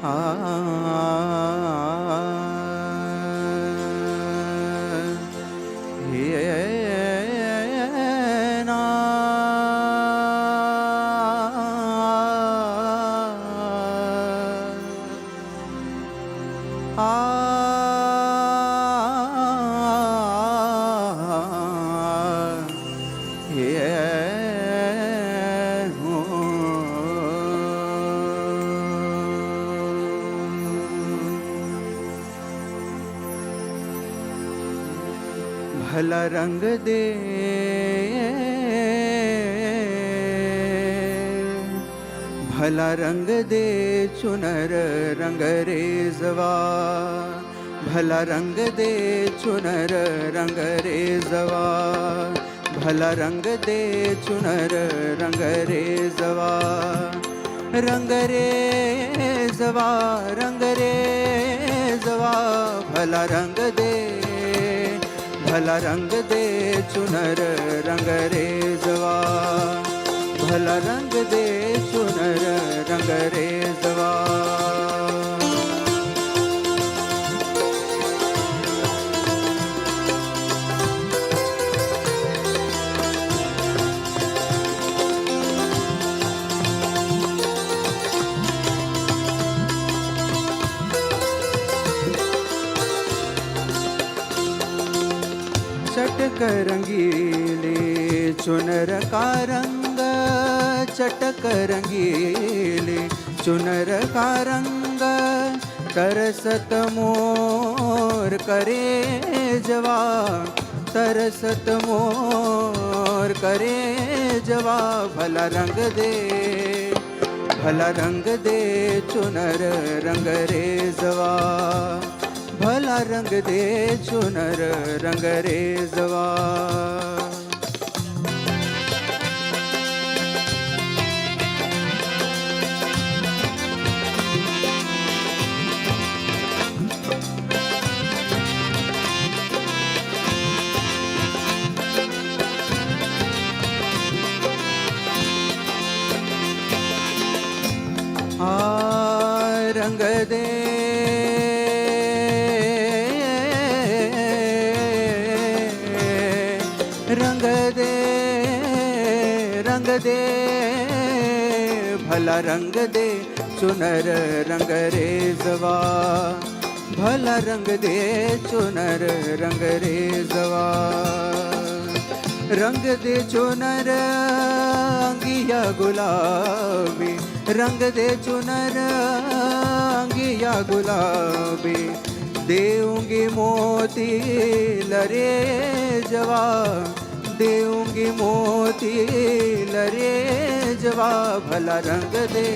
आ हे ना भला रंग दे भला रंग दे चुनर रंग रेजवा भला रंग दे चुनर रंग रेजवा भला रंग दे चुनर रंग रेजवा रंग रेजवा रंग रेजवा भला रंग दे भला रंग दे चुनर रंग रेजवा भला रंग दे चुनर रंग रेजवा चटक रंगीले चुनर का रंग चटक रंगीले चुनर का रंग तरसत मोर करे जवा तरसत मोर करे जवा भला रंग दे चुनर रंग रेजवा भला रंग दे चुनर रंग रेजवा रंग दे रंग दे रंग दे भला रंग दे चुनर रंग रेजवा भला रंग दे चुनर रंग रेजवा रंग दे चुनर अंगिया गुलाबी रंग दे चुनर अंगिया गुलाबी देऊंगी मोती लरे जवा देऊंगी मोती लरे जवा भला रंग दे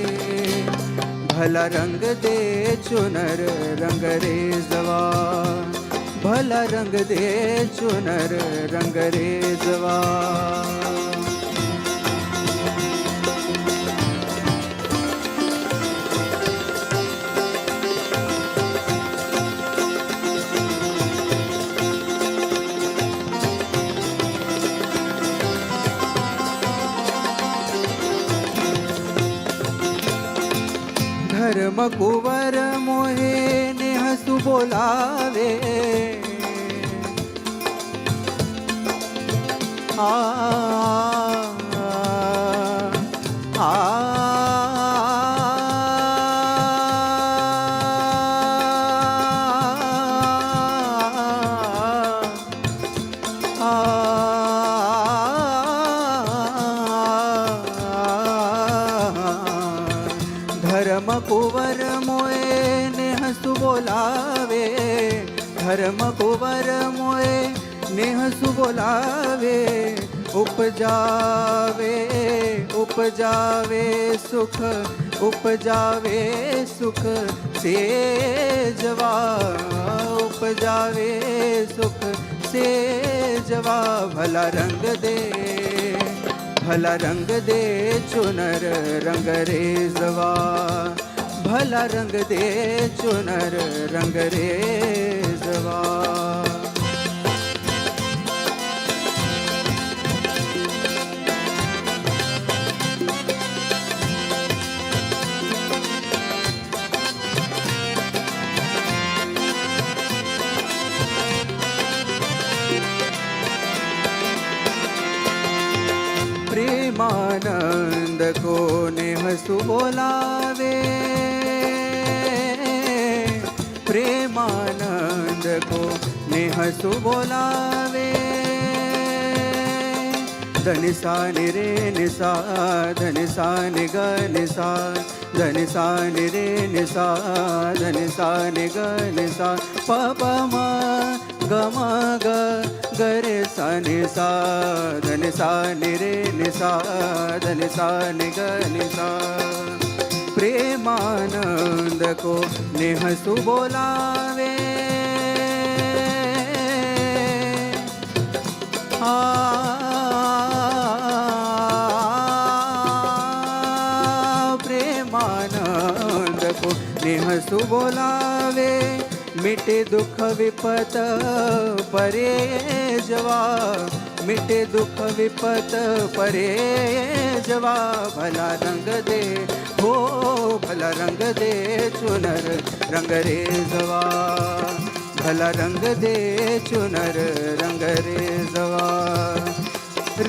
चुनर रंग रेजवा भला रंग दे चुनर रंग रेजवा धर्म कुवर मोहे ने हसु बोलावे आ आ धर्म कुवर मोए ने हसु बोलावे धर्म कुवर मोए ने हसु बोलावे उपजावे उपजावे सुख से जवा उपजावे सुख से जवा भला रंग दे चुनर रंग रेजवा भला रंग दे चुनर रंग रेजवा हसू बोलावे प्रेमानंद को ने हसू बोलावे धनिसा नि रे निसा धनिसा नि ग निसा धनिसा नि रे निसा धनिसा नि ग निसा प प म ग म ग ग रे सा निसा धनिसा नि रे निसा धनिसा नि ग निसा प्रेमानंद को ने हसू बोलावे प्रेमानंद को ने हसू बोलावे मिटे दुख विपत परे जवा मिटे दुख विपत परे जवा भला रंग दे हो भला रंग दे चुनर रंग रे जवा भला रंग दे चुनर रंग रे जवा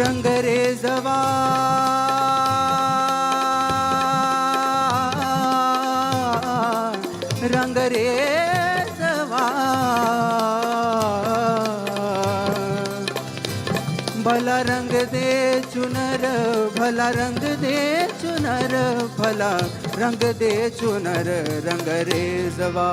रंग रे जवा रंग रे जवा भला रंग दे चुनर भला रंग दे चुनर भला रंग दे चुनर रंग रे जवा